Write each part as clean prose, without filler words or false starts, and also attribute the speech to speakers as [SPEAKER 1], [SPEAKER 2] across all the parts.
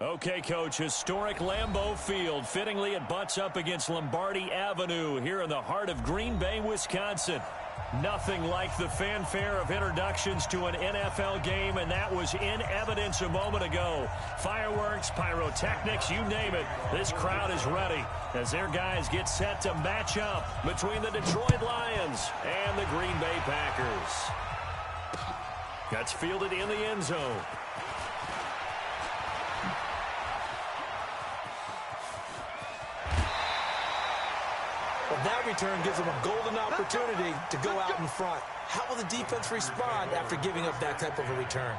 [SPEAKER 1] Okay, Coach, historic Lambeau Field. Fittingly, it butts up against Lombardi Avenue here in the heart of Green Bay, Wisconsin. Nothing like the fanfare of introductions to an NFL game, and that was in evidence a moment ago. Fireworks, pyrotechnics, you name it. This crowd is ready as their guys get set to match up between the Detroit Lions and the Green Bay Packers. Gets fielded in the end zone.
[SPEAKER 2] Well, that return gives them a golden opportunity to go out in front. How will the defense respond after giving up that type of a return?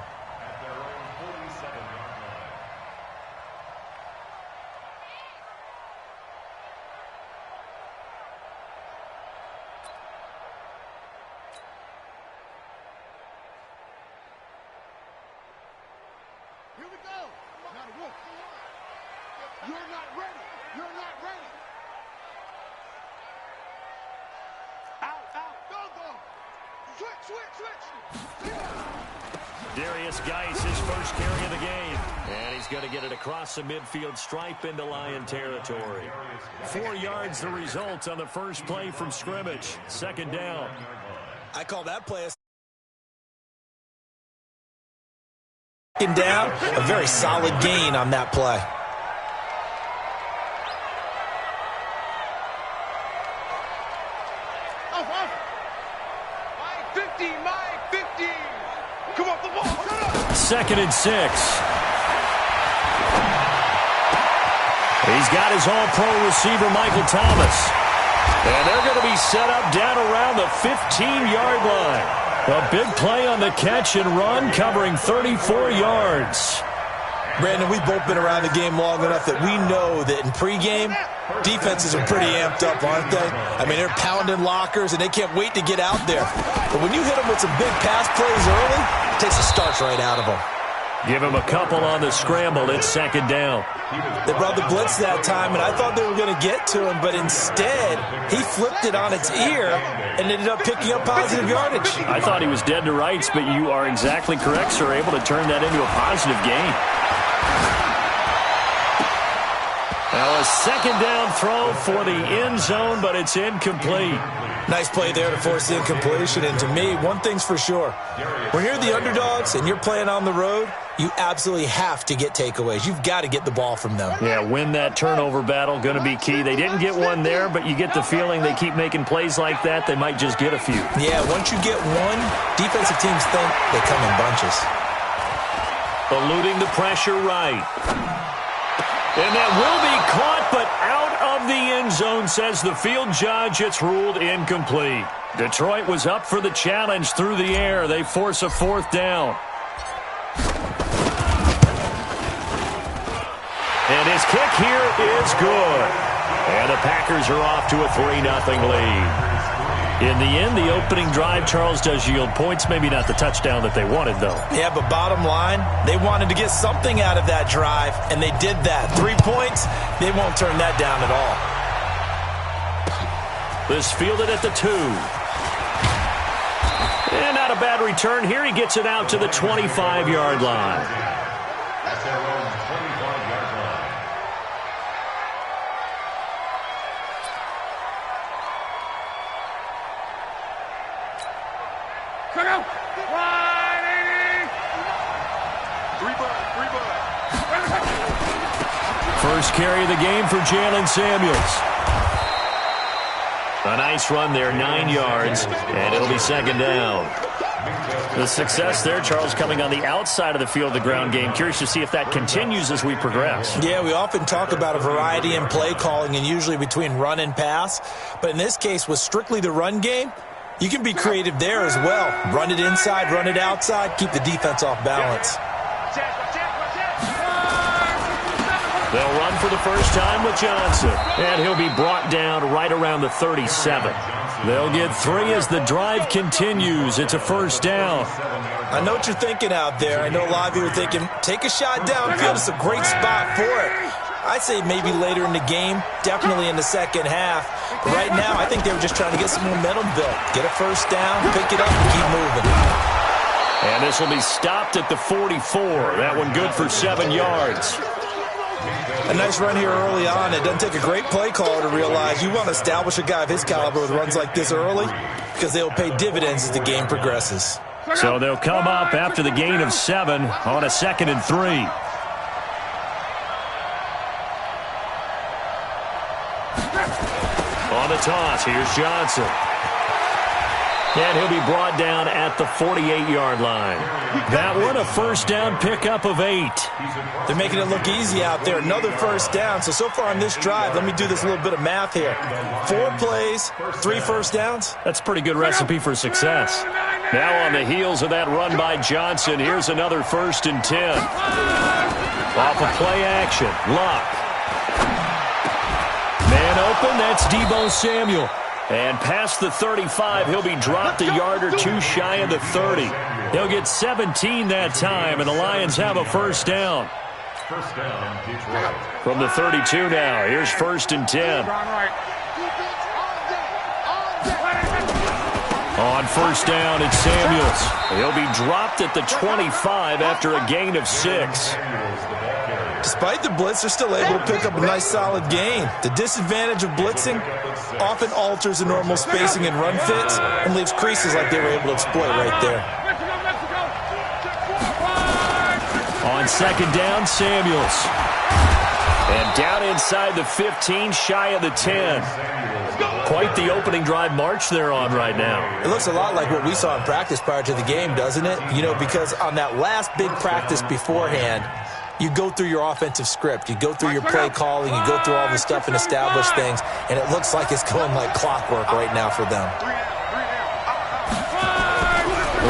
[SPEAKER 3] Here we go. Now look. You're not ready. You're not ready. Out. Go. Switch.
[SPEAKER 1] Darius Geis, his first carry of the game. And he's going to get it across the midfield stripe into Lion territory. 4 yards the result on the first play from scrimmage. Second down.
[SPEAKER 2] I call that play a second down. A very solid gain on that play.
[SPEAKER 1] Second and 6. He's got his all-pro receiver, Michael Thomas. And they're going to be set up down around the 15-yard line. A big play on the catch and run, covering 34 yards.
[SPEAKER 2] Brandon, we've both been around the game long enough that we know that in pregame, defenses are pretty amped up, aren't they? I mean, they're pounding lockers, and they can't wait to get out there. But when you hit them with some big pass plays early, it takes the starch right out of them.
[SPEAKER 1] Give him a couple on the scramble. It's second down.
[SPEAKER 2] They brought the blitz that time, and I thought they were going to get to him, but instead, he flipped it on its ear and ended up picking up positive yardage.
[SPEAKER 1] I thought he was dead to rights, but you are exactly correct, sir. Able to turn that into a positive gain. Now a second down throw for the end zone, but it's incomplete.
[SPEAKER 2] Nice play there to force the incompletion. And to me, one thing's for sure. When you're the underdogs and you're playing on the road, you absolutely have to get takeaways. You've got to get the ball from them.
[SPEAKER 1] Yeah, win that turnover battle, going to be key. They didn't get one there, but you get the feeling they keep making plays like that, they might just get a few.
[SPEAKER 2] Yeah, once you get one, defensive teams think they come in bunches.
[SPEAKER 1] Eluding the pressure right. And that will be caught, but out of the end zone, says the field judge. It's ruled incomplete. Detroit was up for the challenge through the air. They force a fourth down. And his kick here is good. And the Packers are off to a 3-0 lead. In the end, the opening drive, Charles, does yield points. Maybe not the touchdown that they wanted, though.
[SPEAKER 2] Yeah, but bottom line, they wanted to get something out of that drive, and they did that. 3 points, they won't turn that down at all.
[SPEAKER 1] This fielded at the 2. And not a bad return here. He gets it out to the 25-yard line. First carry of the game for Jalen Samuels. A nice run there, 9 yards, and it'll be second down. The success there, Charles, coming on the outside of the field, the ground game. Curious to see if that continues as we progress.
[SPEAKER 2] Yeah, we often talk about a variety in play calling and usually between run and pass. But in this case, with strictly the run game, you can be creative there as well. Run it inside, run it outside, keep the defense off balance.
[SPEAKER 1] They'll run for the first time with Johnson, and he'll be brought down right around the 37. They'll get 3 as the drive continues. It's a first down.
[SPEAKER 2] I know what you're thinking out there. I know a lot of you are thinking, take a shot downfield. It's a great spot for it. I'd say maybe later in the game, definitely in the second half. But right now, I think they were just trying to get some momentum built. Get a first down, pick it up, and keep moving.
[SPEAKER 1] And this will be stopped at the 44. That one good for 7 yards.
[SPEAKER 2] A nice run here early on. It doesn't take a great play caller to realize you want to establish a guy of his caliber with runs like this early because they will pay dividends as the game progresses.
[SPEAKER 1] So they'll come up after the gain of 7 on a 2nd and 3. On the toss, here's Johnson. And he'll be brought down at the 48-yard line. That one, a first down pickup of 8.
[SPEAKER 2] They're making it look easy out there. Another first down. So far on this drive, let me do this little bit of math here. 4 plays, 3 first downs.
[SPEAKER 1] That's a pretty good recipe for success. Now on the heels of that run by Johnson, here's another 1st and 10. Off of play action, Luck. Man open, that's Deebo Samuel. And past the 35, he'll be dropped a yard or 2 shy of the 30. He'll get 17 that time, and the Lions have a first down. From the 32 now, here's 1st and 10. On first down, it's Samuels. He'll be dropped at the 25 after a gain of 6.
[SPEAKER 2] Despite the blitz, they're still able to pick up a nice solid gain. The disadvantage of blitzing often alters the normal spacing and run fits and leaves creases like they were able to exploit right there.
[SPEAKER 1] On 2nd down, Samuels. And down inside the 15, shy of the 10. Quite the opening drive march they're on right now.
[SPEAKER 2] It looks a lot like what we saw in practice prior to the game, doesn't it? You know, because on that last big practice beforehand, you go through your offensive script. You go through your play calling. You go through all the stuff and establish things. And it looks like it's going like clockwork right now for them.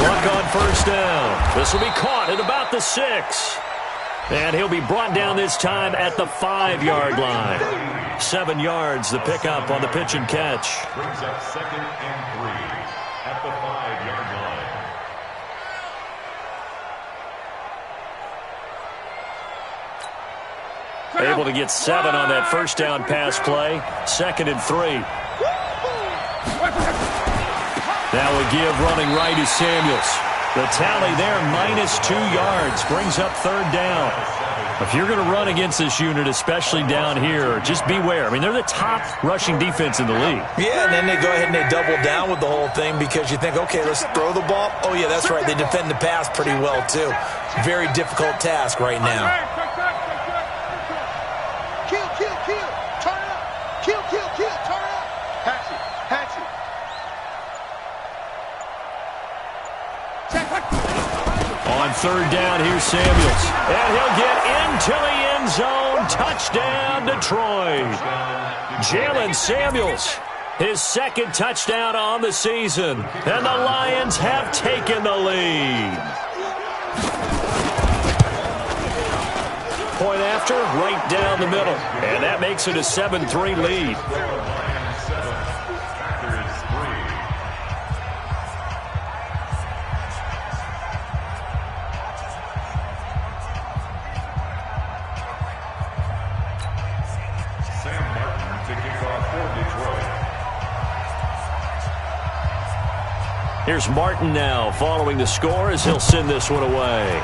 [SPEAKER 1] Luck on first down. This will be caught at about the 6. And he'll be brought down this time at the 5-yard line. 7 yards, the pickup on the pitch and catch.
[SPEAKER 4] Brings up 2nd and 3 at the 5-yard line.
[SPEAKER 1] Able to get 7 on that first down pass play. 2nd and 3. That will give running right is Samuels. The tally there, -2 yards, brings up 3rd down. If you're going to run against this unit, especially down here, just beware. I mean, they're the top rushing defense in the league.
[SPEAKER 2] Yeah, and then they go ahead and they double down with the whole thing because you think, okay, let's throw the ball. Oh, yeah, that's right. They defend the pass pretty well, too. Very difficult task right now.
[SPEAKER 3] Kill, kill, kill. Turn it up. Kill, kill, kill. Turn it up. Hatch it. Hatch it.
[SPEAKER 1] On 3rd down, here's Samuels. And he'll get into the end zone. Touchdown, Detroit. Jalen Samuels, his 2nd touchdown on the season. And the Lions have taken the lead. Point after, right down the middle. And that makes it a 7-3 lead. Here's Martin now following the score as he'll send this one away.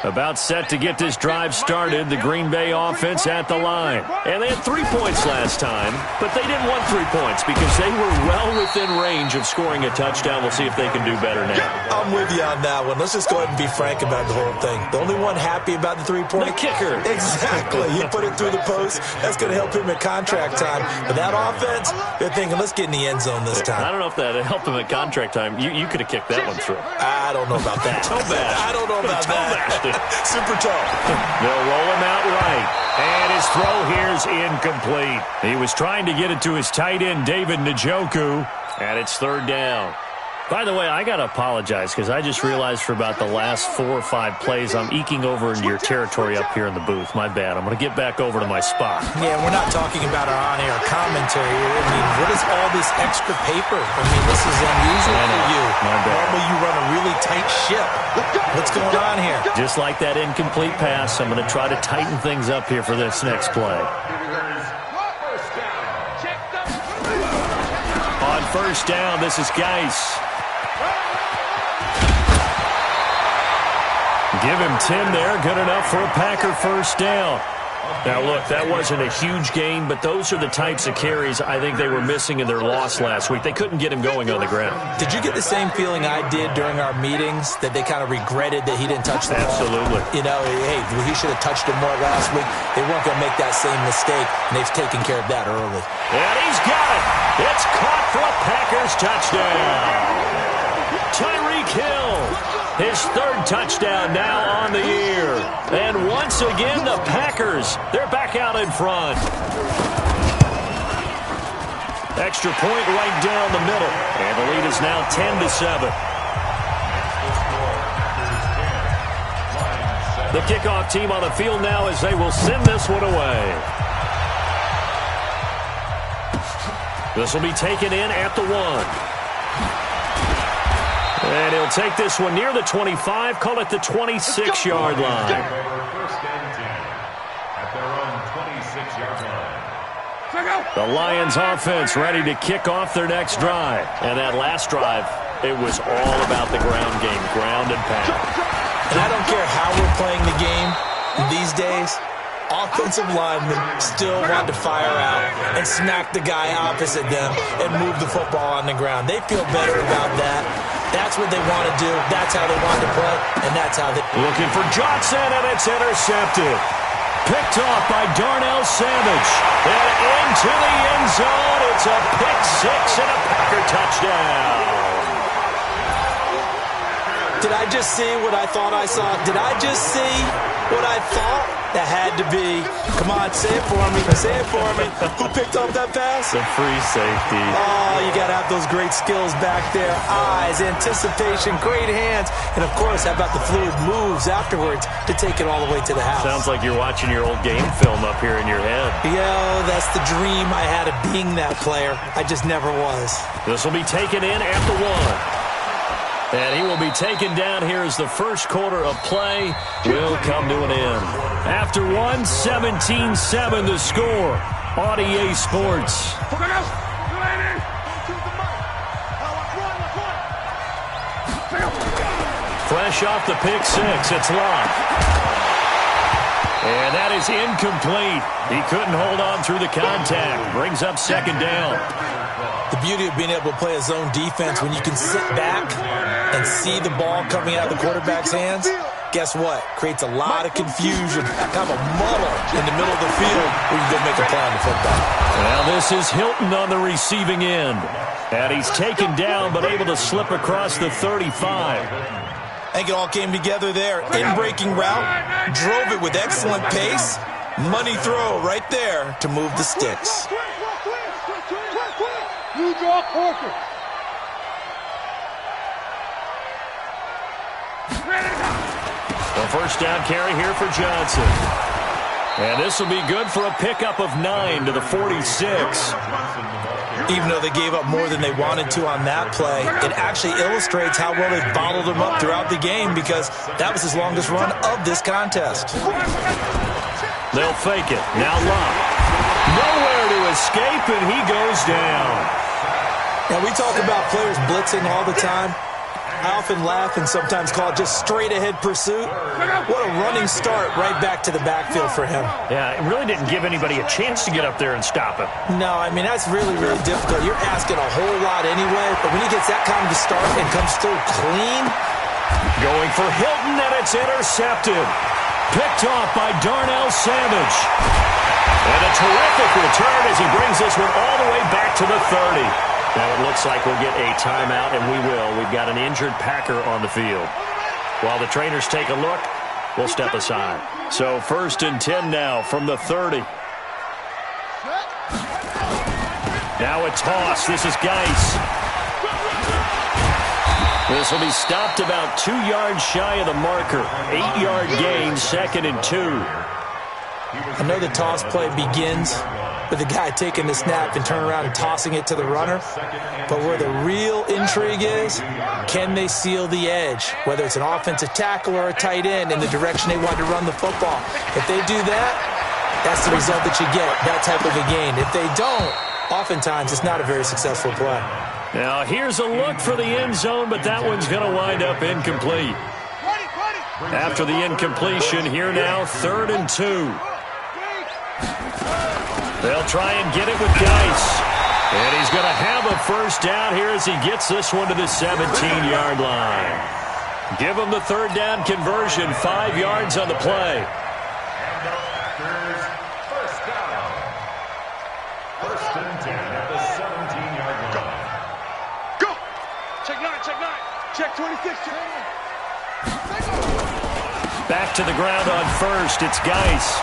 [SPEAKER 1] About set to get this drive started, the Green Bay offense at the line. And they had 3 points last time, but they didn't want 3 points because they were well within range of scoring a touchdown. We'll see if they can do better now.
[SPEAKER 2] I'm with you on that one. Let's just go ahead and be frank about the whole thing. The only one happy about the 3-point?
[SPEAKER 1] The kicker.
[SPEAKER 2] Exactly. You put it through the post. That's going to help him at contract time. But that offense, they're thinking, let's get in the end zone this time.
[SPEAKER 1] I don't know if that helped him at contract time. You could have kicked that one through.
[SPEAKER 2] I don't know about that.
[SPEAKER 1] Toe bash.
[SPEAKER 2] I don't know about that. Super toe.
[SPEAKER 1] They'll roll him out right. And his throw here's incomplete. He was trying to get it to his tight end, David Njoku, and it's 3rd down. By the way, I got to apologize because I just realized for about the last 4 or 5 plays, I'm eking over into your territory up here in the booth. My bad. I'm going to get back over to my spot.
[SPEAKER 2] Yeah, we're not talking about our on-air commentary. I mean, what is all this extra paper? I mean, this is unusual for you.
[SPEAKER 1] My bad.
[SPEAKER 2] Normally you run a really tight ship. What's going on here?
[SPEAKER 1] Just like that incomplete pass, I'm going to try to tighten things up here for this next play. On first down, this is Geis. Give him 10 there. Good enough for a Packer first down. Now, look, that wasn't a huge gain, but those are the types of carries I think they were missing in their loss last week. They couldn't get him going on the ground.
[SPEAKER 2] Did you get the same feeling I did during our meetings, that they kind of regretted that he didn't touch the ball?
[SPEAKER 1] Absolutely.
[SPEAKER 2] You know, hey, he should have touched him more last week. They weren't going to make that same mistake, and they've taken care of that early.
[SPEAKER 1] And he's got it. It's caught for a Packers touchdown. Tyreek Hill, his 3rd touchdown now on the year. And once again, the Packers, they're back out in front. Extra point right down the middle. And the lead is now 10-7. The kickoff team on the field now as they will send this one away. This will be taken in at the 1. And he'll take this one near the 25, call it the 26-yard line.
[SPEAKER 4] First and 10 at their own 26-yard line.
[SPEAKER 1] The Lions offense ready to kick off their next drive. And that last drive, it was all about the ground game, ground and pound.
[SPEAKER 2] And I don't care how we're playing the game these days, offensive linemen still want to fire out and smack the guy opposite them and move the football on the ground. They feel better about that. That's what they want to do. That's how they want to play, and that's how they...
[SPEAKER 1] Looking for Johnson, and it's intercepted. Picked off by Darnell Savage. And into the end zone. It's a pick 6 and a Packer touchdown.
[SPEAKER 2] Did I just see what I thought I saw? Did I just see what I thought? That had to be. Come on, say it for me. Say it for me. Who picked up that pass?
[SPEAKER 1] The free safety.
[SPEAKER 2] Oh, you got to have those great skills back there. Eyes, anticipation, great hands. And, of course, how about the fluid moves afterwards to take it all the way to the house?
[SPEAKER 1] Sounds like you're watching your old game film up here in your head.
[SPEAKER 2] Yeah, that's the dream I had of being that player. I just never was.
[SPEAKER 1] This will be taken in at the 1. And he will be taken down here as the first quarter of play will come to an end. After 1, 17-7 the score on EA Sports. Fresh off the pick 6, it's locked. And that is incomplete. He couldn't hold on through the contact. Brings up second down.
[SPEAKER 2] The beauty of being able to play a zone defense when you can sit back and see the ball coming out of the quarterback's hands, guess what? Creates a lot of confusion, kind of a muddle in the middle of the field where you can go make a play on the football.
[SPEAKER 1] Well, this is Hilton on the receiving end. And he's taken down but able to slip across the 35.
[SPEAKER 2] I think it all came together there. In-breaking route, drove it with excellent pace. Money throw right there to move the sticks.
[SPEAKER 3] You draw Corker.
[SPEAKER 1] The first down carry here for Johnson. And this will be good for a pickup of 9 to the 46.
[SPEAKER 2] Even though they gave up more than they wanted to on that play, it actually illustrates how well they bottled him up throughout the game because that was his longest run of this contest.
[SPEAKER 1] They'll fake it. Now Locke. Nowhere to escape, and he goes down.
[SPEAKER 2] Now, we talk about players blitzing all the time. I often laugh and sometimes call it just straight-ahead pursuit. What a running start right back to the backfield for him.
[SPEAKER 1] Yeah, it really didn't give anybody a chance to get up there and stop him.
[SPEAKER 2] No, I mean, that's really, really difficult. You're asking a whole lot anyway, but when he gets that kind of a start and comes through clean.
[SPEAKER 1] Going for Hilton, and it's intercepted. Picked off by Darnell Savage. And a terrific return as he brings this one all the way back to the 30. Now it looks like we'll get a timeout, and we will. We've got an injured Packer on the field. While the trainers take a look, we'll step aside. So 1st and 10 now from the 30. Now a toss. This is Geis. This will be stopped about 2 yards shy of the marker. 8-yard gain, 2nd and 2.
[SPEAKER 2] I know the toss play begins with the guy taking the snap and turning around and tossing it to the runner. But where the real intrigue is, can they seal the edge? Whether it's an offensive tackle or a tight end in the direction they want to run the football. If they do that, that's the result that you get, that type of a gain. If they don't, oftentimes it's not a very successful play.
[SPEAKER 1] Now here's a look for the end zone, but that one's going to wind up incomplete. After the incompletion, here now, 3rd and 2. They'll try and get it with Geis. And he's going to have a first down here as he gets this one to the 17-yard line. Give him the 3rd down conversion, 5 yards on the play.
[SPEAKER 4] First down. 1st and 10 at the 17-yard line.
[SPEAKER 3] Go! Check 9, check 9. Check 26, check 9.
[SPEAKER 1] Back to the ground on first. It's Geis.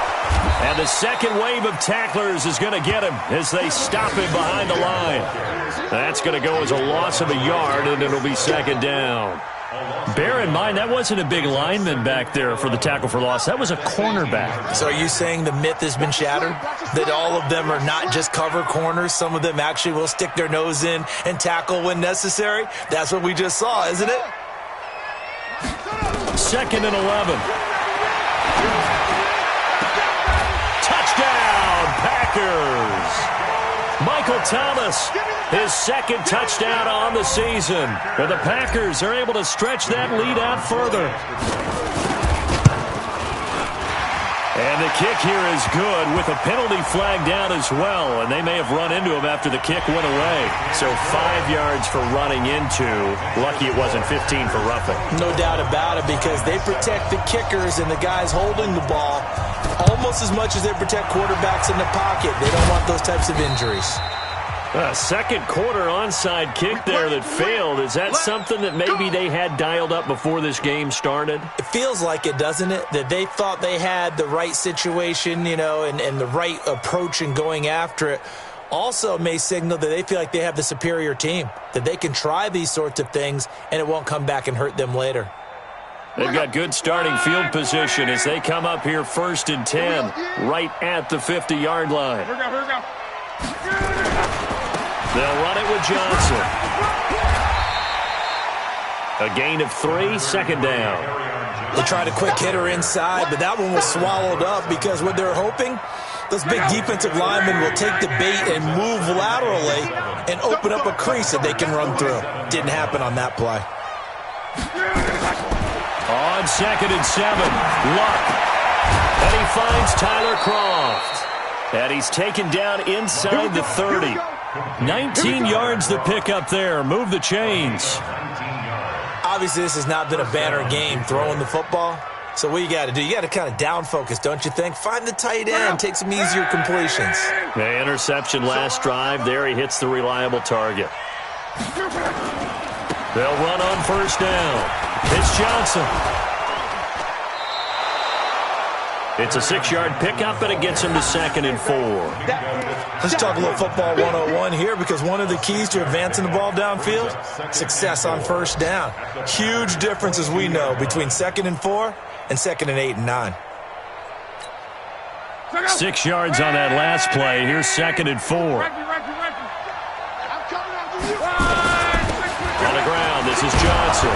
[SPEAKER 1] And the second wave of tacklers is going to get him as they stop him behind the line. That's going to go as a loss of a yard, and it'll be 2nd down. Bear in mind, that wasn't a big lineman back there for the tackle for loss. That was a cornerback.
[SPEAKER 2] So are you saying the myth has been shattered? That all of them are not just cover corners? Some of them actually will stick their nose in and tackle when necessary? That's what we just saw, isn't it?
[SPEAKER 1] 2nd and 11. Touchdown, Packers. Michael Thomas, his 2nd touchdown on the season. And the Packers are able to stretch that lead out further. And the kick here is good with a penalty flag down as well. And they may have run into him after the kick went away. So 5 yards for running into. Lucky it wasn't 15 for roughing.
[SPEAKER 2] No doubt about it, because they protect the kickers and the guys holding the ball almost as much as they protect quarterbacks in the pocket. They don't want those types of injuries.
[SPEAKER 1] A 2nd quarter onside kick there that failed. Is that something that maybe they had dialed up before this game started?
[SPEAKER 2] It feels like it, doesn't it? That they thought they had the right situation, and the right approach in going after it. Also may signal that they feel like they have the superior team, that they can try these sorts of things and it won't come back and hurt them later.
[SPEAKER 1] They've got good starting field position as they come up here 1st and 10, right at the 50-yard line.
[SPEAKER 3] Here we go, here we go.
[SPEAKER 1] They'll run it with Johnson. A gain of 3, 2nd down.
[SPEAKER 2] They tried a quick hitter inside, but that one was swallowed up because what they're hoping, those big defensive linemen will take the bait and move laterally and open up a crease that they can run through. Didn't happen on that play.
[SPEAKER 1] On 2nd and 7, Luck. And he finds Tyler Croft. And he's taken down inside the 30. 19 yards to pick up there. Move the chains.
[SPEAKER 2] Obviously, this has not been a banner game throwing the football. So what you got to do, you got to kind of down focus, don't you think? Find the tight end, take some easier completions.
[SPEAKER 1] The interception last drive. There he hits the reliable target. They'll run on 1st down. It's Johnson. It's a 6-yard pickup, and it gets him to 2nd and 4.
[SPEAKER 2] Let's talk a little football 101 here, because one of the keys to advancing the ball downfield, success on 1st down. Huge difference, as we know, between 2nd and 4 and 2nd and 8 and 9.
[SPEAKER 1] 6 yards on that last play. Here's 2nd and 4. On the ground, this is Johnson.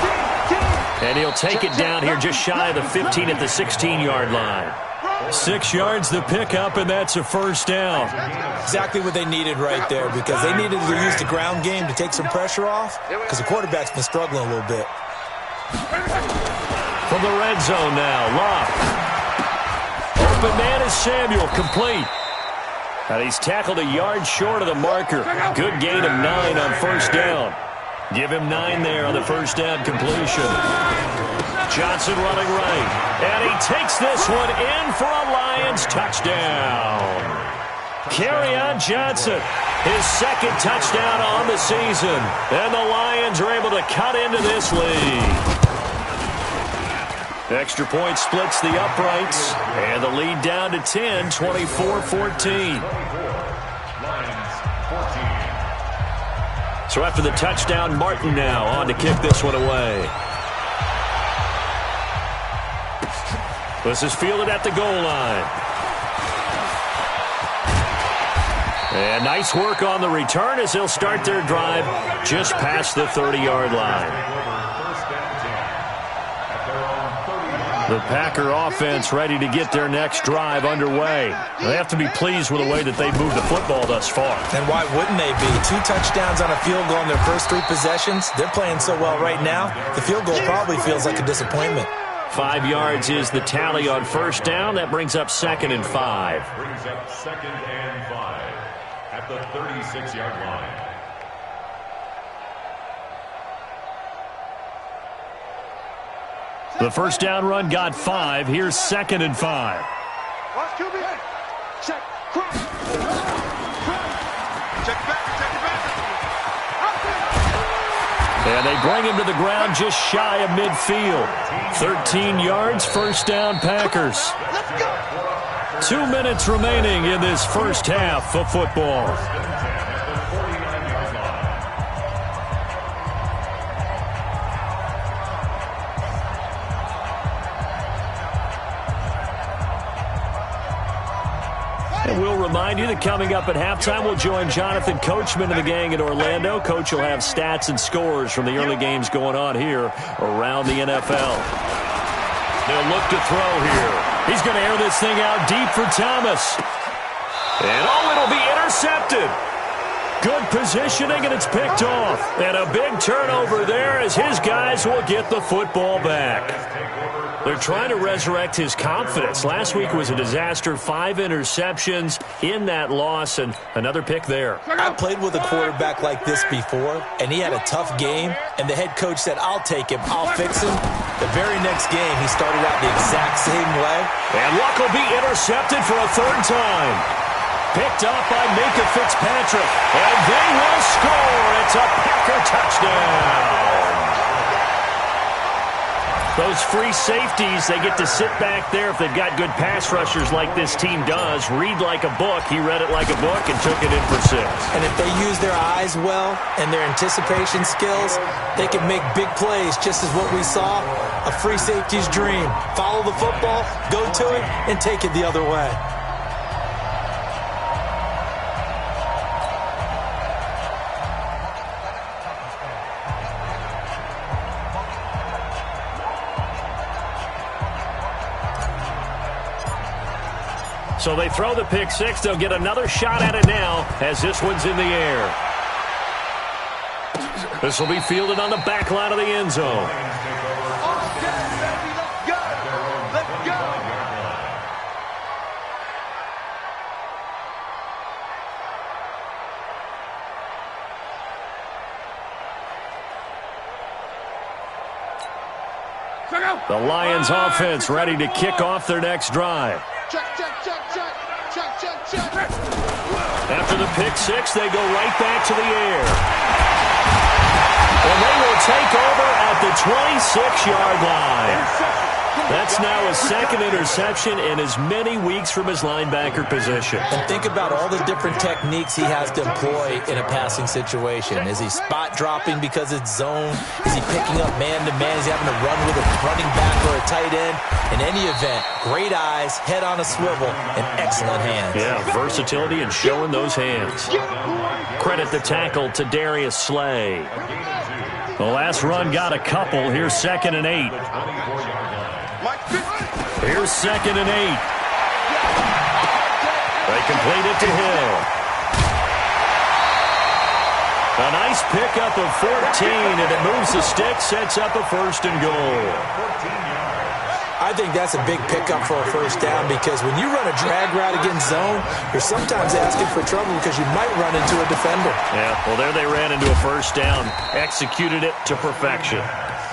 [SPEAKER 1] And he'll take it down here just shy of the 15 at the 16-yard line. 6 yards to pick up, and that's a 1st down.
[SPEAKER 2] Exactly what they needed right there, because they needed to use the ground game to take some pressure off, because the quarterback's been struggling a little bit.
[SPEAKER 1] From the red zone now, Locke. Open man is Samuel, complete. And he's tackled a yard short of the marker. Good gain of 9 on 1st down. Give him 9 there on the 1st down completion. Johnson running right. And he takes this one in for a Lions touchdown. Kerryon Johnson, his 2nd touchdown on the season. And the Lions are able to cut into this lead. Extra point splits the uprights. And the lead down to 10, 24-14. So after the touchdown, Martin now on to kick this one away. This is fielded at the goal line. And nice work on the return as they'll start their drive just past the 30-yard line. The Packer offense ready to get their next drive underway. They have to be pleased with the way that they've moved the football thus far.
[SPEAKER 2] And why wouldn't they be? 2 touchdowns on a field goal in their first 3 possessions. They're playing so well right now, the field goal probably feels like a disappointment.
[SPEAKER 1] 5 yards is the tally on first down. That brings up 2nd and 5.
[SPEAKER 4] Brings up 2nd and 5 at the 36-yard line.
[SPEAKER 1] The first down run got 5. Here's 2nd and 5.
[SPEAKER 3] Watch QB. Check. Cross. Check back.
[SPEAKER 1] And they bring him to the ground just shy of midfield. 13 yards, first down, Packers.
[SPEAKER 3] Let's go.
[SPEAKER 1] 2 minutes remaining in this first half of football. And we'll remind you that coming up at halftime, we'll join Jonathan Coachman and the gang in Orlando. Coach will have stats and scores from the early games going on here around the NFL. They'll look to throw here. He's going to air this thing out deep for Thomas. And it'll be intercepted. Good positioning, and it's picked off. And a big turnover there as his guys will get the football back. They're trying to resurrect his confidence. Last week was a disaster. 5 interceptions in that loss, and another pick there.
[SPEAKER 2] I played with a quarterback like this before, and he had a tough game, and the head coach said, I'll take him, I'll fix him. The very next game, he started out the exact same way.
[SPEAKER 1] And Luck will be intercepted for a 3rd time. Picked up by Minka Fitzpatrick, and they will score. It's a Packer touchdown. Those free safeties, they get to sit back there if they've got good pass rushers like this team does. Read like a book. He read it like a book and took it in for 6.
[SPEAKER 2] And if they use their eyes well and their anticipation skills, they can make big plays, just as what we saw, a free safety's dream. Follow the football, go to it, and take it the other way.
[SPEAKER 1] So they throw the pick 6. They'll get another shot at it now as this one's in the air. This will be fielded on the back line of the end zone.
[SPEAKER 3] Let's go.
[SPEAKER 1] The Lions offense ready to kick off their next drive.
[SPEAKER 3] Check.
[SPEAKER 1] After the pick 6, they go right back to the air. And they will take over at the 26-yard line. That's now his 2nd interception in as many weeks from his linebacker position.
[SPEAKER 2] And think about all the different techniques he has to employ in a passing situation. Is he spot dropping because it's zone? Is he picking up man-to-man? Is he having to run with a running back or a tight end? In any event, great eyes, head on a swivel, and excellent hands.
[SPEAKER 1] Yeah, versatility and showing those hands. Credit the tackle to Darius Slay. The last run got a couple. Here's 2nd and 8. Here's 2nd and 8. They complete it to Hill. A nice pickup of 14, and it moves the stick, sets up a 1st and goal.
[SPEAKER 2] I think that's a big pickup for a 1st down, because when you run a drag route against zone, you're sometimes asking for trouble because you might run into a defender.
[SPEAKER 1] Yeah, well, there they ran into a 1st down, executed it to perfection.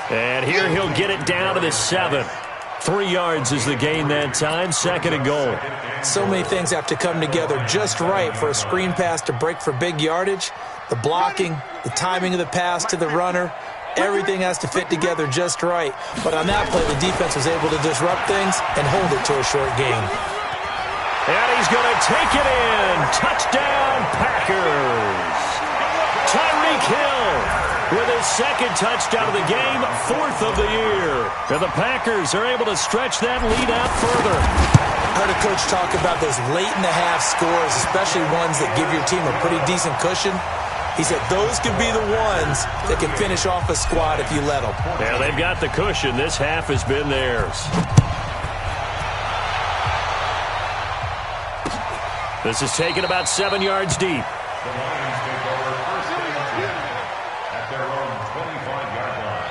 [SPEAKER 1] And here he'll get it down to the 7. 3 yards is the gain that time, 2nd and goal.
[SPEAKER 2] So many things have to come together just right for a screen pass to break for big yardage. The blocking, the timing of the pass to the runner, everything has to fit together just right. But on that play, the defense was able to disrupt things and hold it to a short gain.
[SPEAKER 1] And he's going to take it in. Touchdown, Packers. Tyree Tyreek Hill with his second touchdown of the game, 4th of the year. And the Packers are able to stretch that lead out further.
[SPEAKER 2] I heard a coach talk about those late-in-the-half scores, especially ones that give your team a pretty decent cushion. He said those could be the ones that can finish off a squad if you let them.
[SPEAKER 1] Yeah, they've got the cushion. This half has been theirs. This is taken about 7 yards deep.
[SPEAKER 4] The Lions take over first and 10 at their own 25-yard line.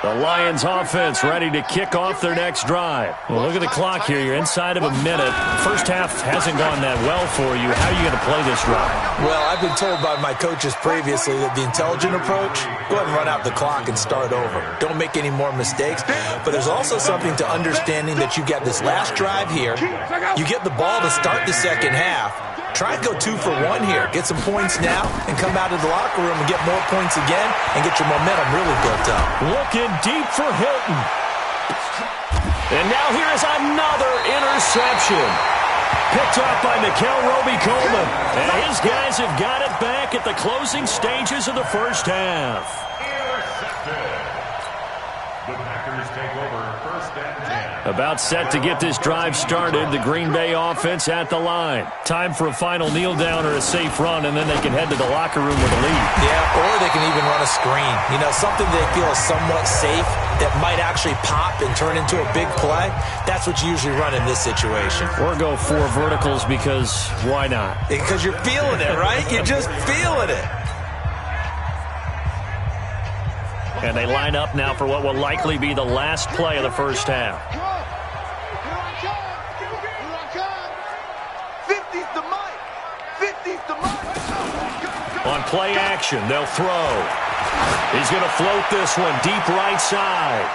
[SPEAKER 1] The Lions offense ready to kick off their next drive. Well, look at the clock here. You're inside of a minute. First half hasn't gone that well for you. How are you going to play this drive?
[SPEAKER 2] Well, I've been told by my coaches previously that the intelligent approach, go ahead and run out the clock and start over. Don't make any more mistakes. But there's also something to understanding that you get this last drive here. You get the ball to start the second half. Try and go 2 for 1 here. Get some points now and come out of the locker room and get more points again and get your momentum really built up.
[SPEAKER 1] Looking deep for Hilton. And now here is another interception. Picked off by Mikel Roby-Coleman. And his guys have got it back at the closing stages of the first half.
[SPEAKER 4] Intercepted. The Packers take over first and 10.
[SPEAKER 1] About set to get this drive started. The Green Bay offense at the line. Time for a final kneel down or a safe run, and then they can head to the locker room with a lead.
[SPEAKER 2] Yeah, or they can even run a screen. You know, something they feel is somewhat safe that might actually pop and turn into a big play. That's what you usually run in this situation.
[SPEAKER 1] Or go 4 verticals because why not?
[SPEAKER 2] Because you're feeling it, right? You're just feeling it.
[SPEAKER 1] And they line up now for what will likely be the last play of the first half.
[SPEAKER 3] 50's the mic. 50's the mic.
[SPEAKER 1] On play action, they'll throw. He's going to float this one deep right side.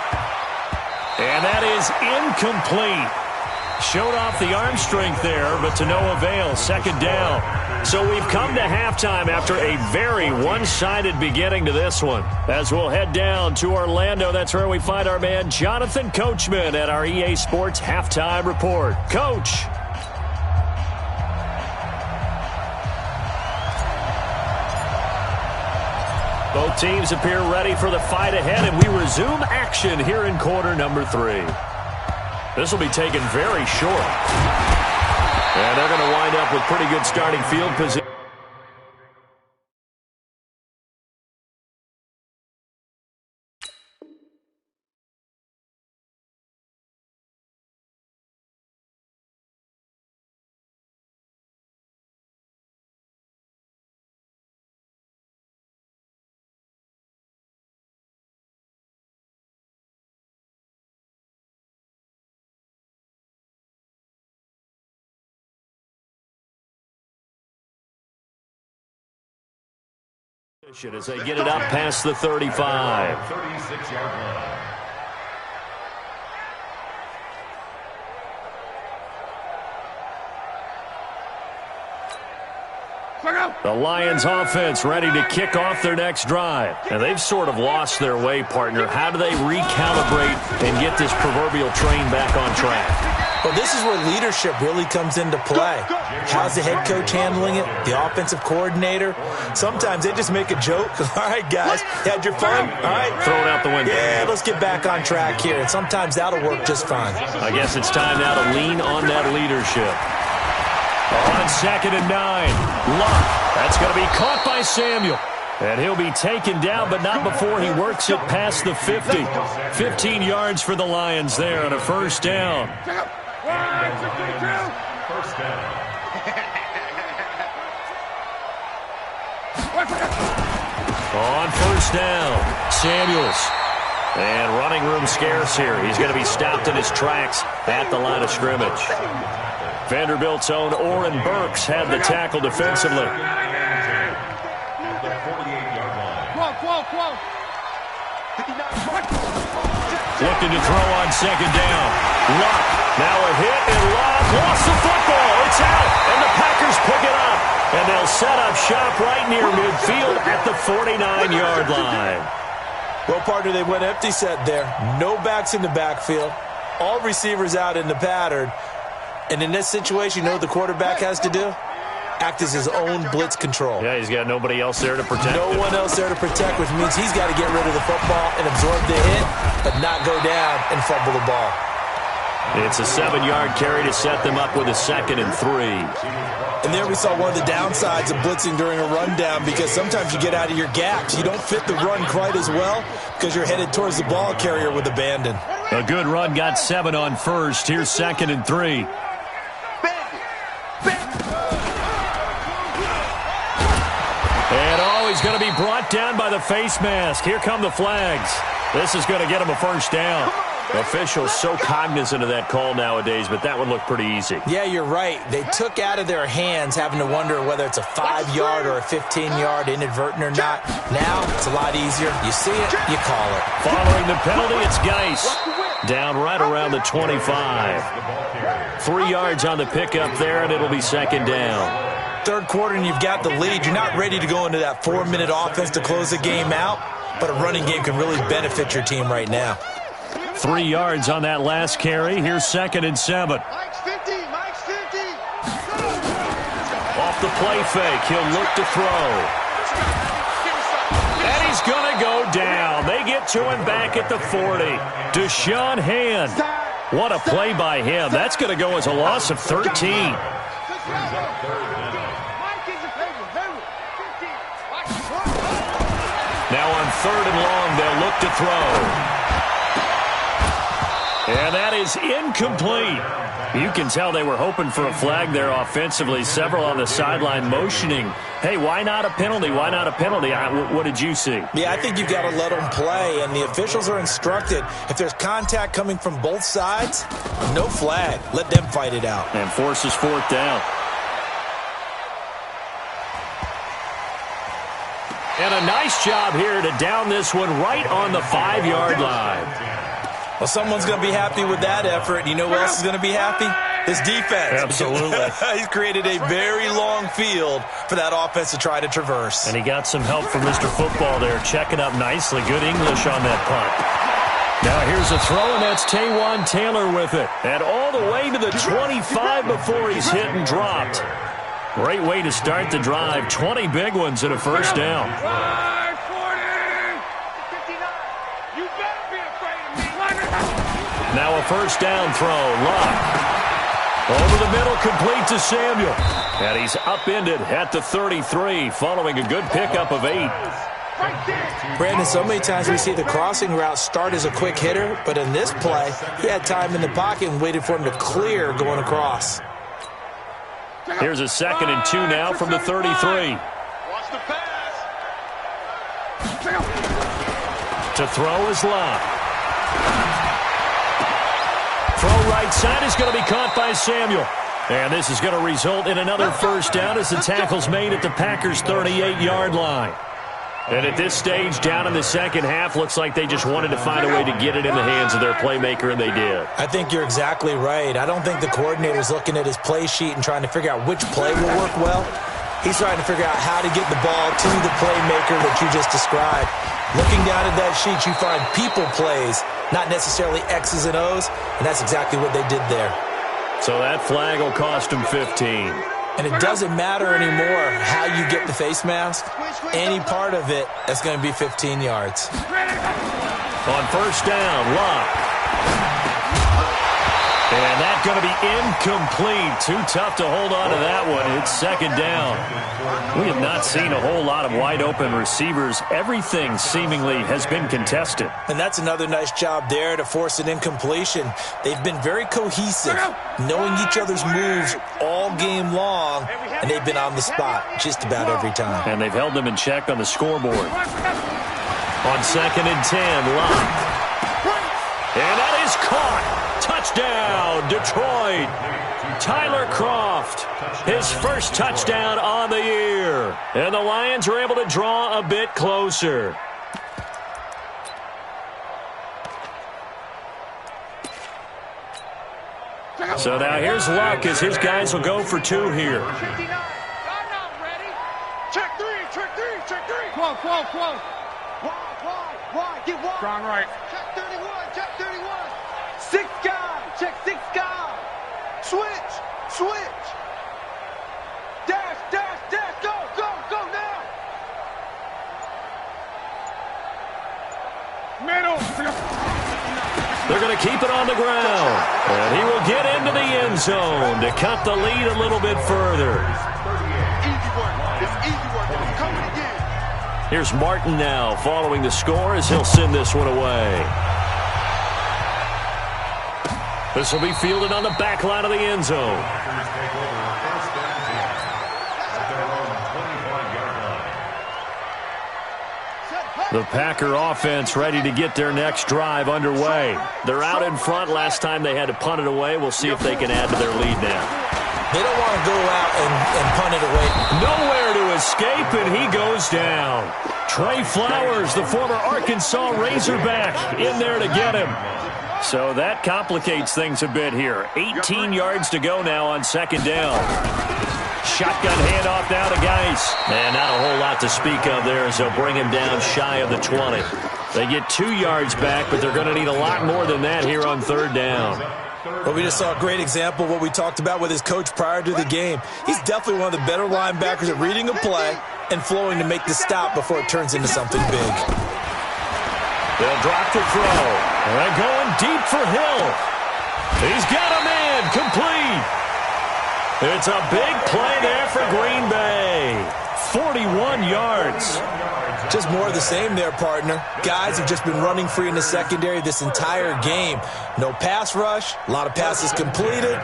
[SPEAKER 1] And that is incomplete. Showed off the arm strength there, but to no avail. Second down. So we've come to halftime after a very one-sided beginning to this one. As we'll head down to Orlando, that's where we find our man Jonathan Coachman at our EA Sports Halftime Report. Coach. Both teams appear ready for the fight ahead, and we resume action here in quarter number 3. This will be taken very short. And they're going to wind up with pretty good starting field position. As they get it up past the 35.
[SPEAKER 4] 36-yard line.
[SPEAKER 1] The Lions offense ready to kick off their next drive. And they've sort of lost their way, partner. How do they recalibrate and get this proverbial train back on track?
[SPEAKER 2] Well, this is where leadership really comes into play. How's the head coach handling it? The offensive coordinator? Sometimes they just make a joke. All right, guys, had your fun? All right.
[SPEAKER 1] Throw it out the window.
[SPEAKER 2] Yeah, let's get back on track here. And sometimes that'll work just fine.
[SPEAKER 1] I guess it's time now to lean on that leadership. On 2nd and 9. Luck. That's going to be caught by Samuel. And he'll be taken down, but not before he works it past the 50. 15 yards for the Lions there on a first down.
[SPEAKER 4] First down.
[SPEAKER 1] On first down, Samuels. And running room scarce here. He's going to be stopped in his tracks at the line of scrimmage. Vanderbilt's own Oren Burks had the tackle defensively. Looking to throw on 2nd down. Luck. Now a hit, and Luck lost the football. It's out, and the Packers pick it up. And they'll set up shop right near midfield at the 49-yard line.
[SPEAKER 2] Well, partner, they went empty set there. No backs in the backfield. All receivers out in the pattern. And in this situation, you know what the quarterback has to do? act as his own blitz control.
[SPEAKER 1] Yeah, he's got nobody else there to protect him.
[SPEAKER 2] No one else there to protect, which means he's got to get rid of the football and absorb the hit, but not go down and fumble the ball.
[SPEAKER 1] It's a 7-yard carry to set them up with a 2nd and 3.
[SPEAKER 2] And there we saw one of the downsides of blitzing during a rundown, because sometimes you get out of your gaps. You don't fit the run quite as well because you're headed towards the ball carrier with abandon.
[SPEAKER 1] A good run got 7 on first. Here's 2nd and 3. And he's going to be brought down by the face mask. Here come the flags. This is going to get him a first down. Officials so cognizant of that call nowadays, but that one looked pretty easy.
[SPEAKER 2] Yeah, you're right. They took out of their hands having to wonder whether it's a 5-yard or a 15-yard inadvertent or not. Now it's a lot easier. You see it, you call it.
[SPEAKER 1] Following the penalty, it's Geis. Down right around the 25. 3 yards on the pickup there, and it'll be 2nd down.
[SPEAKER 2] Third quarter and you've got the lead. You're not ready to go into that 4-minute offense to close the game out, but a running game can really benefit your team right now.
[SPEAKER 1] 3 yards on that last carry. Here's 2nd and 7.
[SPEAKER 3] Mike's 50. Mike's 50.
[SPEAKER 1] Off the play fake. He'll look to throw. And he's going to go down. They get to him back at the 40. Deshaun Hand. What a play by him. That's going to go as a loss of 13. Now on 3rd and long, they'll look to throw. And that is incomplete. You can tell they were hoping for a flag there offensively. Several on the sideline motioning, hey, why not a penalty? Why not a penalty? What did you see?
[SPEAKER 2] Yeah, I think you've got to let them play, and the officials are instructed. If there's contact coming from both sides, no flag. Let them fight it out.
[SPEAKER 1] And forces 4th down. And a nice job here to down this one right on the 5-yard line.
[SPEAKER 2] Well, someone's going to be happy with that effort. You know who else is going to be happy? His defense.
[SPEAKER 1] Absolutely.
[SPEAKER 2] He's created a very long field for that offense to try to traverse.
[SPEAKER 1] And he got some help from Mr. Football there, checking up nicely. Good English on that punt. Now here's a throw, and that's Taywan Taylor with it. And all the way to the 25 before he's hit and dropped. Great way to start the drive. 20 big ones and a first down. Now a first down throw. Luck. Over the middle, complete to Samuel. And he's upended at the 33, following a good pickup of 8.
[SPEAKER 2] Brandon, so many times we see the crossing route start as a quick hitter, but in this play, he had time in the pocket and waited for him to clear going across.
[SPEAKER 1] Here's a 2nd and 2 now from the 33.
[SPEAKER 3] Watch the pass.
[SPEAKER 1] To throw is Luck. Throw right side is going to be caught by Samuel. And this is going to result in another first down as the tackle's made at the Packers' 38-yard line. And at this stage, down in the second half, looks like they just wanted to find a way to get it in the hands of their playmaker, and they did.
[SPEAKER 2] I think you're exactly right. I don't think the coordinator's looking at his play sheet and trying to figure out which play will work well. He's trying to figure out how to get the ball to the playmaker that you just described. Looking down at that sheet, you find people plays, not necessarily X's and O's, and that's exactly what they did there.
[SPEAKER 1] So that flag will cost him 15.
[SPEAKER 2] And it doesn't matter anymore how you get the face mask. Any part of it, that's going to be 15 yards.
[SPEAKER 1] On first down, Luck. And that's going to be incomplete. Too tough to hold on to that one. It's second down. We have not seen a whole lot of wide-open receivers. Everything seemingly has been contested.
[SPEAKER 2] And that's another nice job there to force an incompletion. They've been very cohesive, knowing each other's moves all game long, and they've been on the spot just about every time.
[SPEAKER 1] And they've held them in check on the scoreboard. On 2nd and 10, Luck. And that is caught. Touchdown, Detroit. Tyler Kroft, his first touchdown on the year. And the Lions are able to draw a bit closer. So now here's Luck as his guys will go for 2 here.
[SPEAKER 3] Check three. Wide. Get wide.
[SPEAKER 5] Strong right.
[SPEAKER 3] Check 31. 6 guys. Check 6 guys. Switch. Dash.
[SPEAKER 1] They're going to keep it on the ground. And he will get into the end zone to cut the lead a little bit further.
[SPEAKER 3] Easy work. It's easy work. It's coming again.
[SPEAKER 1] Here's Martin now following the score as he'll send this one away. This will be fielded on the back line of the end zone. The Packer offense ready to get their next drive underway. They're out in front. Last time they had to punt it away. We'll see if they can add to their lead now.
[SPEAKER 2] They don't want to go out and punt it away.
[SPEAKER 1] Nowhere to escape, and he goes down. Trey Flowers, the former Arkansas Razorback, in there to get him. So that complicates things a bit here. 18 yards to go now on second down. Shotgun handoff now to Geis. And not a whole lot to speak of there as they'll bring him down shy of the 20. They get 2 yards back, but they're going to need a lot more than that here on third down.
[SPEAKER 2] Well, we just saw a great example of what we talked about with his coach prior to the game. He's definitely one of the better linebackers at reading a play and flowing to make the stop before it turns into something big.
[SPEAKER 1] They'll drop to throw. And they're going deep for Hill. He's got a man complete. It's a big play there for Green Bay. 41 yards.
[SPEAKER 2] Just more of the same there, partner. Guys have just been running free in the secondary this entire game. No pass rush, a lot of passes completed.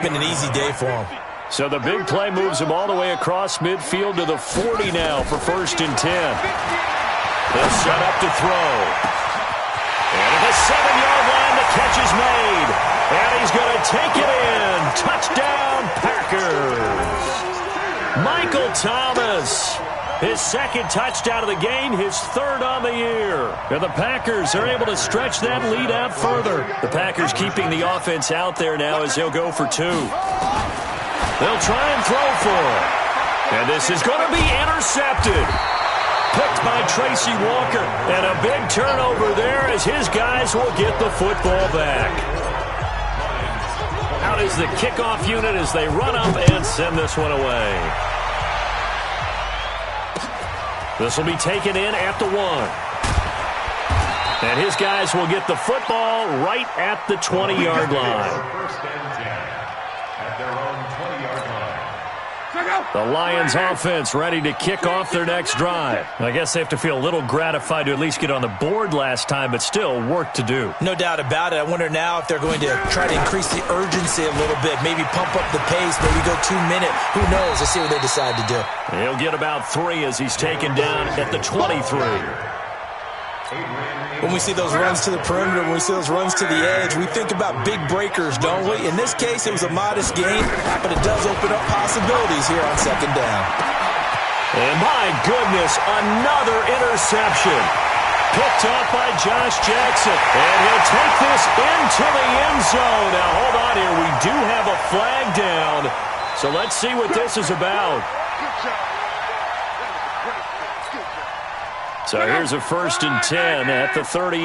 [SPEAKER 2] Been an easy day for them.
[SPEAKER 1] So the big play moves him all the way across midfield to the 40 now for 1st and 10. They'll set up to throw. And at the 7-yard line, the catch is made. And he's going to take it in. Touchdown, Packers. Michael Thomas. His second touchdown of the game, his third on the year. And the Packers are able to stretch that lead out further. The Packers keeping the offense out there now as they'll go for 2. They'll try and throw for it. And this is going to be intercepted. Picked by Tracy Walker. And a big turnover there as his guys will get the football back. Out is the kickoff unit as they run up and send this one away. This will be taken in at the 1. And his guys will get the football right at the 20-yard line.
[SPEAKER 4] First and 10 at their own 20-yard line.
[SPEAKER 1] The Lions offense ready to kick off their next drive. I guess they have to feel a little gratified to at least get on the board last time, but still work to do.
[SPEAKER 2] No doubt about it. I wonder now if they're going to try to increase the urgency a little bit, maybe pump up the pace, maybe go 2 minute. Who knows? Let's see what they decide to do.
[SPEAKER 1] He'll get about 3 as he's taken down at the 23.
[SPEAKER 2] When we see those runs to the perimeter, when we see those runs to the edge, we think about big breakers, don't we? In this case, it was a modest gain, but it does open up possibilities here on second down.
[SPEAKER 1] And my goodness, another interception. Picked off by Josh Jackson. And he'll take this into the end zone. Now, hold on here. We do have a flag down. So let's see what this is about. So here's a 1st and 10 at the 38.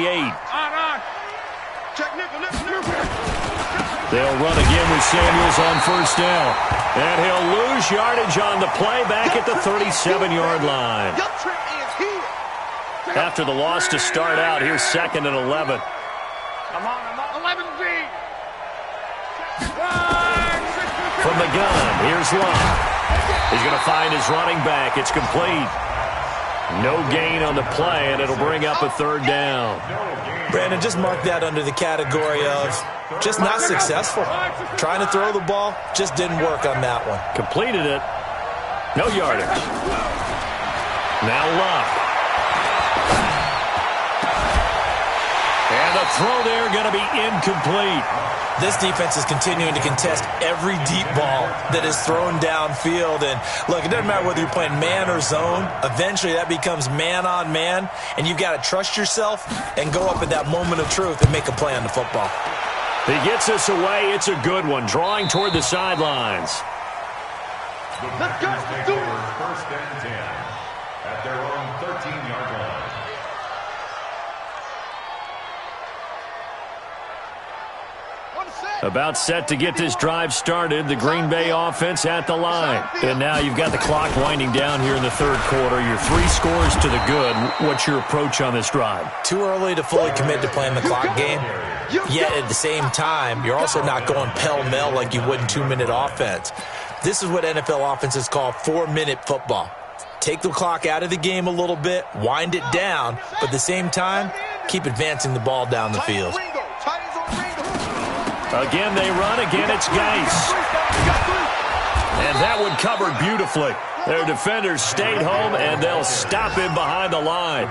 [SPEAKER 1] They'll run again with Samuels on 1st down. And he'll lose yardage on the play back at the 37-yard line. After the loss to start out, here's 2nd and 11.
[SPEAKER 3] Come on, 11B.
[SPEAKER 1] From the gun, here's Love. He's going to find his running back. It's complete. No gain on the play, and it'll bring up a 3rd down.
[SPEAKER 2] Brandon, just mark that under the category of just not successful. Trying to throw the ball, just didn't work on that one.
[SPEAKER 1] Completed it. No yardage. Now Love. And the throw there going to be incomplete.
[SPEAKER 2] This defense is continuing to contest every deep ball that is thrown downfield. And look, it doesn't matter whether you're playing man or zone. Eventually that becomes man on man. And you've got to trust yourself and go up at that moment of truth and make a play on the football.
[SPEAKER 1] He gets us away. It's a good one. Drawing toward the sidelines.
[SPEAKER 3] Let's go. Do it.
[SPEAKER 4] 1st and 10 at their own 13-yard line.
[SPEAKER 1] About set to get this drive started, the Green Bay offense at the line. And now you've got the clock winding down here in the third quarter. You're 3 scores to the good. What's your approach on this drive?
[SPEAKER 2] Too early to fully commit to playing the clock game. Yet at the same time, you're also not going pell-mell like you would in 2-minute offense. This is what NFL offenses call 4-minute football. Take the clock out of the game a little bit, wind it down, but at the same time, keep advancing the ball down the field.
[SPEAKER 1] Again, they run. Again, it's Geis. And that one covered beautifully. Their defenders stayed home, and they'll stop him behind the line.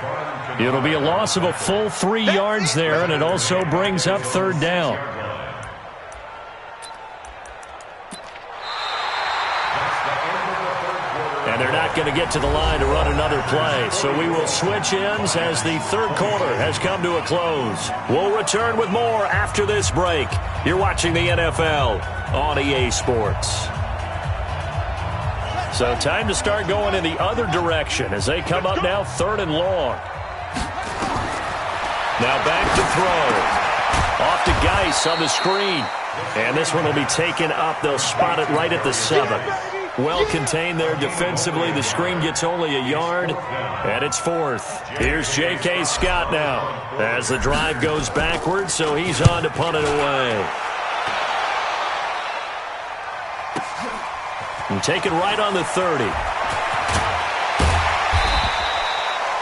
[SPEAKER 1] It'll be a loss of a full 3 yards there, and it also brings up third down. And they're not going to get to the line to run another play. So we will switch ends as the third quarter has come to a close. We'll return with more after this break. You're watching the NFL on EA Sports. So time to start going in the other direction as they come up now 3rd and long. Now back to throw. Off to Geis on the screen. And this one will be taken up. They'll spot it right at the 7. Well contained there defensively. The screen gets only a yard, and it's 4th. Here's J.K. Scott now as the drive goes backwards, so he's on to punt it away. And take it right on the 30.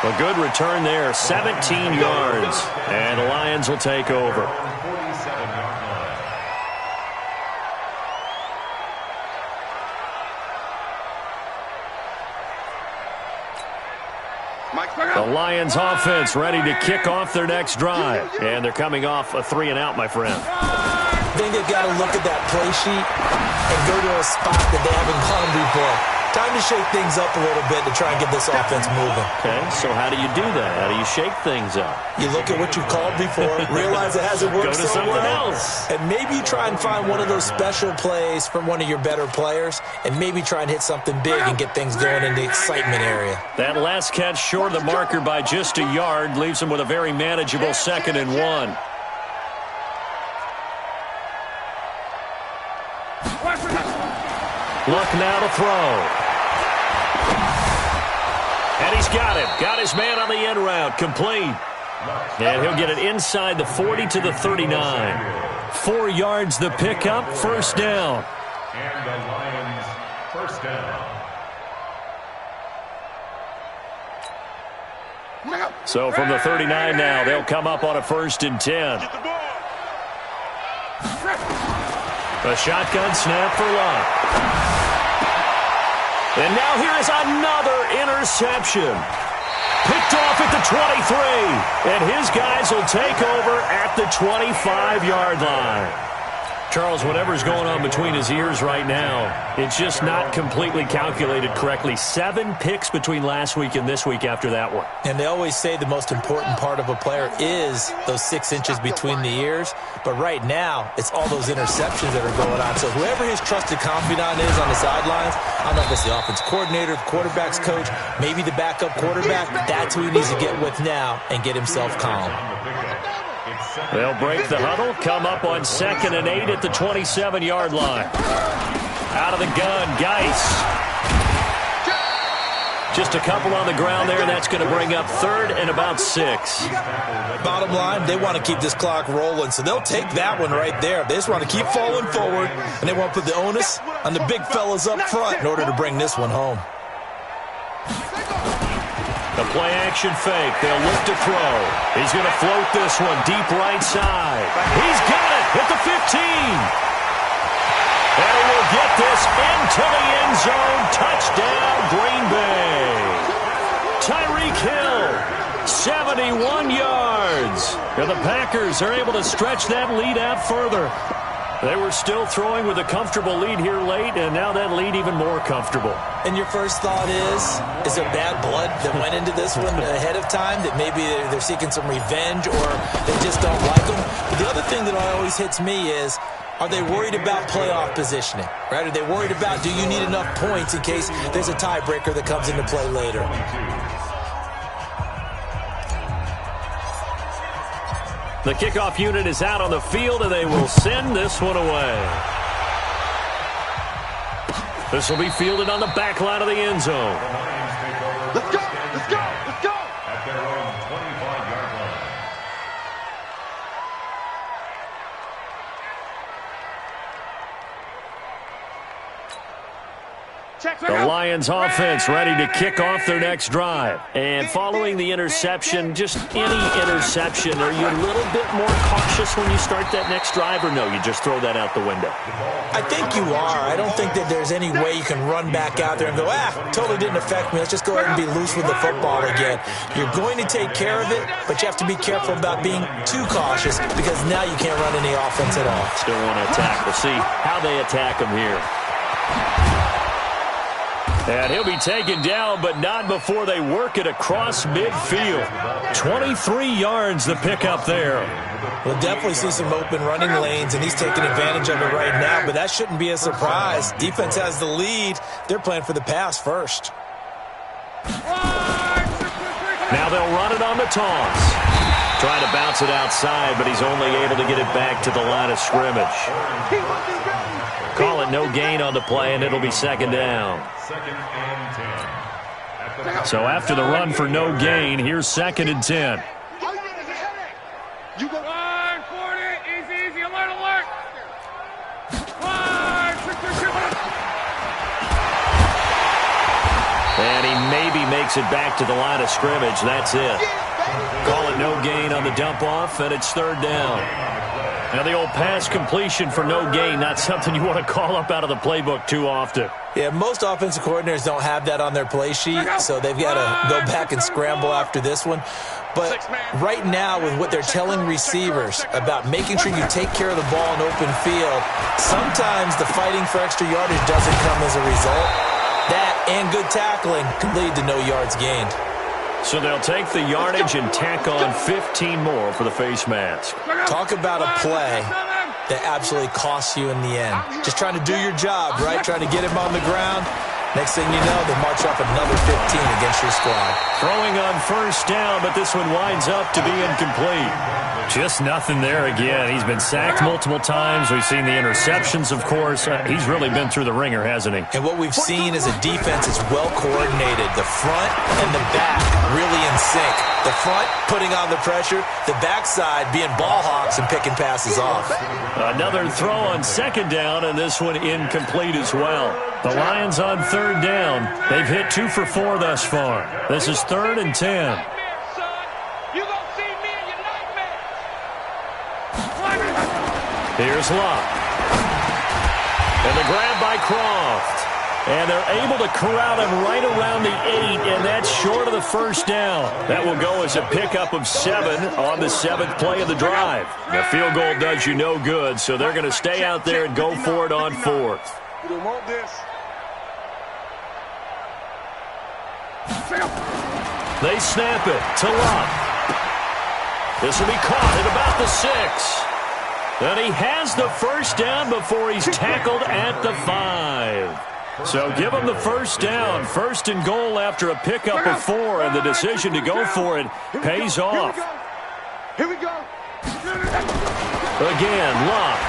[SPEAKER 1] A good return there, 17 yards, and the Lions will take over. The Lions offense ready to kick off their next drive. And thee coming off a 3-and-out, my friend.
[SPEAKER 2] I think they've got to look at that play sheet and go to a spot that they haven't gone before. Time to shake things up a little bit to try and get this offense moving.
[SPEAKER 1] Okay, so how do you do that? How do you shake things up?
[SPEAKER 2] You look at what you've called before, realize it hasn't worked
[SPEAKER 1] so
[SPEAKER 2] well.
[SPEAKER 1] Go to something else.
[SPEAKER 2] And maybe you try and find one of those special plays from one of your better players, and maybe try and hit something big and get things going in the excitement area.
[SPEAKER 1] That last catch short of the marker by just a yard leaves him with a very manageable 2nd and 1. Look now to throw. And he's got it. Got his man on the end route. Complete. And he'll get it inside the 40 to the 39. 4 yards the pickup. First down.
[SPEAKER 4] And the Lions first down.
[SPEAKER 1] So from the 39 now, they'll come up on a 1st and 10. A shotgun snap for Locke. And now here is another interception. Picked off at the 23. And his guys will take over at the 25-yard line. Charles, whatever's going on between his ears right now, it's just not completely calculated correctly. 7 picks between last week and this week after that one.
[SPEAKER 2] And they always say the most important part of a player is those 6 inches between the ears. But right now, it's all those interceptions that are going on. So whoever his trusted confidant is on the sidelines, I don't know if it's the offense coordinator, the quarterback's coach, maybe the backup quarterback, that's who he needs to get with now and get himself calm.
[SPEAKER 1] They'll break the huddle, come up on 2nd and 8 at the 27-yard line. Out of the gun, Geis. Just a couple on the ground there. That's going to bring up 3rd and about 6.
[SPEAKER 2] Bottom line, they want to keep this clock rolling, so they'll take that one right there. They just want to keep falling forward, and they want to put the onus on the big fellas up front in order to bring this one home.
[SPEAKER 1] The play-action fake. They'll look to throw. He's going to float this one deep right side. He's got it at the 15. And he will get this into the end zone. Touchdown, Green Bay. Tyreek Hill, 71 yards. And the Packers are able to stretch that lead out further. They were still throwing with a comfortable lead here late, and now that lead even more comfortable.
[SPEAKER 2] And your first thought is there bad blood that went into this one ahead of time, that maybe they're seeking some revenge or they just don't like them? But the other thing that always hits me is, are they worried about playoff positioning? Right? Are they worried about, do you need enough points in case there's a tiebreaker that comes into play later?
[SPEAKER 1] The kickoff unit is out on the field, and they will send this one away. This will be fielded on the back line of the end zone.
[SPEAKER 3] Let's go! Let's go! Let's go!
[SPEAKER 4] At their own 25-yard line.
[SPEAKER 1] The Lions offense ready to kick off their next drive. And following the interception, just any interception, are you a little bit more cautious when you start that next drive, or no, you just throw that out the window?
[SPEAKER 2] I think you are. I don't think that there's any way you can run back out there and go, totally didn't affect me. Let's just go ahead and be loose with the football again. You're going to take care of it, but you have to be careful about being too cautious because now you can't run any offense at all.
[SPEAKER 1] Still want to attack. We'll see how they attack him here. And he'll be taken down, but not before they work it across midfield. 23 yards the pickup there.
[SPEAKER 2] We'll definitely see some open running lanes, and he's taking advantage of it right now, but that shouldn't be a surprise. Defense has the lead. They're playing for the pass first.
[SPEAKER 1] Now they'll run it on the toss. Trying to bounce it outside, but he's only able to get it back to the line of scrimmage. Call it no gain on the play, and it'll be second down.
[SPEAKER 4] Second and 10.
[SPEAKER 1] So after the run for no gain, here's second and 10.
[SPEAKER 3] You go.
[SPEAKER 5] 40, easy, alert.
[SPEAKER 1] And he maybe makes it back to the line of scrimmage. That's it. Call it no gain on the dump off, and it's third down. Now the old pass completion for no gain, not something you want to call up out of the playbook too often.
[SPEAKER 2] Yeah, most offensive coordinators don't have that on their play sheet, so they've got to go back and scramble after this one. But right now, with what they're telling receivers about making sure you take care of the ball in open field, sometimes the fighting for extra yardage doesn't come as a result. That and good tackling can lead to no yards gained.
[SPEAKER 1] So they'll take the yardage and tack on 15 more for the face mask.
[SPEAKER 2] Talk about a play that absolutely costs you in the end. Just trying to do your job, right? Trying to get him on the ground. Next thing you know, they march off another 15 against your squad.
[SPEAKER 1] Throwing on first down, but this one winds up to be incomplete. Just nothing there again. He's been sacked multiple times. We've seen the interceptions, of course. He's really been through the ringer, hasn't he?
[SPEAKER 2] And what we've seen is a defense that's well coordinated. The front and the back really in sync. The front putting on the pressure, the backside being ball hawks and picking passes off.
[SPEAKER 1] Another throw on second down, and this one incomplete as well. The Lions on third down. They've hit 2 for 4 thus far. This is third and 10. Here's Locke. And the grab by Croft. And they're able to corral him right around the 8, and that's short of the first down. That will go as a pickup of 7 on the 7th play of the drive. The field goal does you no good, so they're going to stay out there and go for it on 4th.
[SPEAKER 3] You don't want this.
[SPEAKER 1] They snap it to Locke. This will be caught at about the 6. And he has the first down before he's tackled at the 5. So give him the first down. First and goal after a pickup of 4, and the decision to go for it pays off.
[SPEAKER 3] Here we go.
[SPEAKER 1] Again, Locke.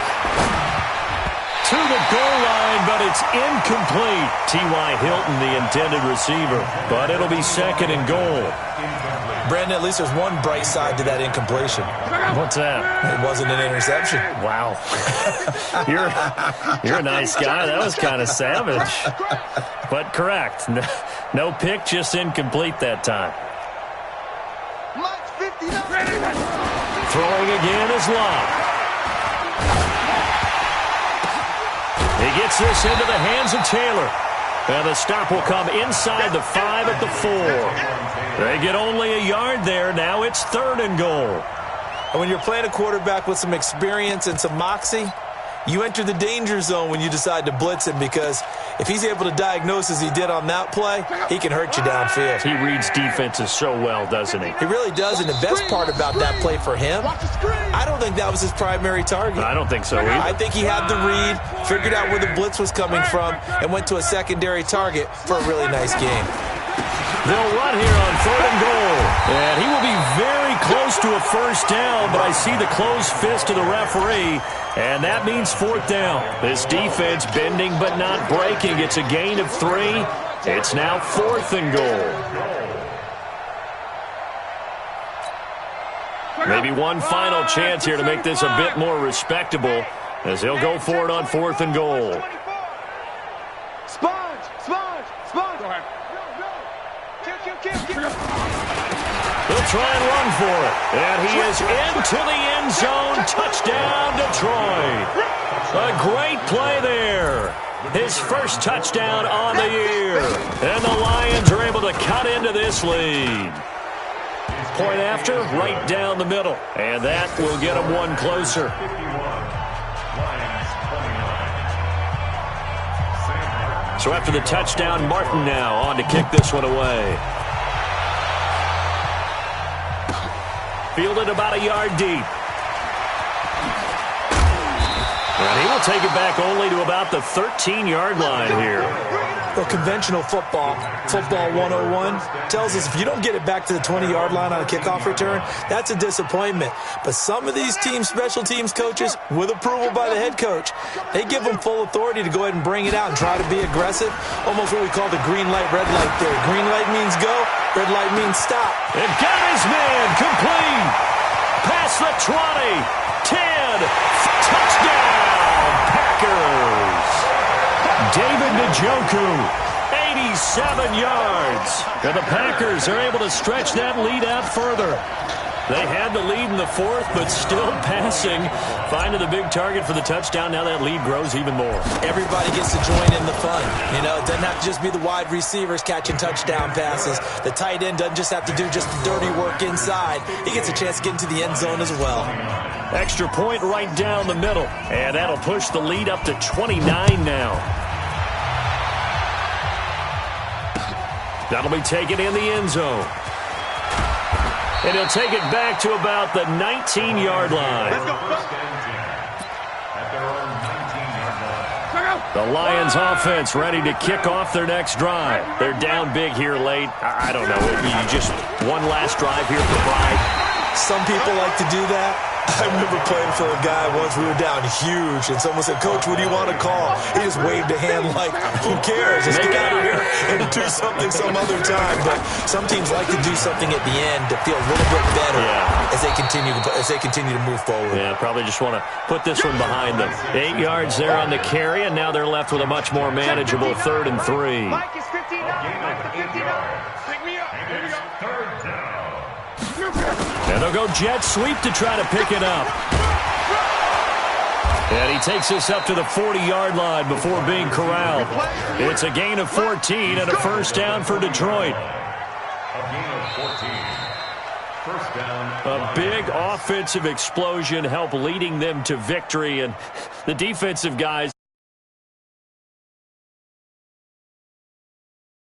[SPEAKER 1] To the goal line, but it's incomplete. T.Y. Hilton, the intended receiver. But it'll be second and goal.
[SPEAKER 2] Brandon, at least there's one bright side to that incompletion.
[SPEAKER 1] What's that?
[SPEAKER 2] It wasn't an interception.
[SPEAKER 1] Wow. You're a nice guy. That was kind of savage. But correct. No pick, just incomplete that time. Throwing again is Locke. He gets this into the hands of Taylor. And the stop will come inside the 5 at the 4. They get only a yard there. Now it's third and goal.
[SPEAKER 2] And when you're playing a quarterback with some experience and some moxie, you enter the danger zone when you decide to blitz him, because if he's able to diagnose as he did on that play, he can hurt you downfield.
[SPEAKER 1] He reads defenses so well, doesn't he?
[SPEAKER 2] He really does, and the best part about that play for him, I don't think that was his primary target.
[SPEAKER 1] I don't think so either.
[SPEAKER 2] I think he had the read, figured out where the blitz was coming from, and went to a secondary target for a really nice game.
[SPEAKER 1] They'll run here on 3rd and goal. And he will be very close to a first down, but I see the closed fist of the referee, and that means 4th down. This defense bending but not breaking. It's a gain of 3. It's now 4th and goal. Maybe one final chance here to make this a bit more respectable as he'll go for it on 4th and goal.
[SPEAKER 3] Sponge! Sponge! Sponge!
[SPEAKER 5] Go ahead.
[SPEAKER 3] Kill.
[SPEAKER 1] He'll try and run for it. And he is into the end zone. Touchdown, Detroit. A great play there. His first touchdown on the year. And the Lions are able to cut into this lead. Point after, right down the middle. And that will get them one closer. So after the touchdown, Martin now on to kick this one away. Fielded about a yard deep. And he will take it back only to about the 13-yard line here.
[SPEAKER 2] Well, conventional football 101, tells us if you don't get it back to the 20-yard line on a kickoff return, that's a disappointment. But some of these teams, special teams coaches, with approval by the head coach, they give them full authority to go ahead and bring it out and try to be aggressive, almost what we call the green light, red light theory. Green light means go, red light means stop.
[SPEAKER 1] And got his man complete. Past the 20, 10, touchdown, Packers. David Njoku, 87 yards. And the Packers are able to stretch that lead out further. They had the lead in the 4th, but still passing. Finding the big target for the touchdown. Now that lead grows even more.
[SPEAKER 2] Everybody gets to join in the fun. You know, it doesn't have to just be the wide receivers catching touchdown passes. The tight end doesn't just have to do just the dirty work inside. He gets a chance to get into the end zone as well.
[SPEAKER 1] Extra point right down the middle. And that'll push the lead up to 29 now. That'll be taken in the end zone. And he'll take it back to about the 19-yard line. The Lions offense ready to kick off their next drive. They're down big here late. I don't know. You just one last drive here for pride.
[SPEAKER 2] Some people like to do that. I remember playing for a guy once. We were down huge, and someone said, "Coach, what do you want to call?" He just waved a hand like, "Who cares? Just get out of here and do something some other time." But some teams like to do something at the end to feel a little bit better as they continue to move forward.
[SPEAKER 1] Yeah, probably just want to put this one behind them. 8 yards there on the carry, and now they're left with a much more manageable 3rd and 3.
[SPEAKER 5] Mike is 59. Mike is 59. Pick me up. Here we go.
[SPEAKER 4] 3rd down.
[SPEAKER 1] And they'll go jet sweep to try to pick it up. And he takes this up to the 40-yard line before being corralled. It's a gain of 14 and a first down for Detroit.
[SPEAKER 4] A gain of 14. First down.
[SPEAKER 1] A big offensive explosion helped leading them to victory. And the defensive guys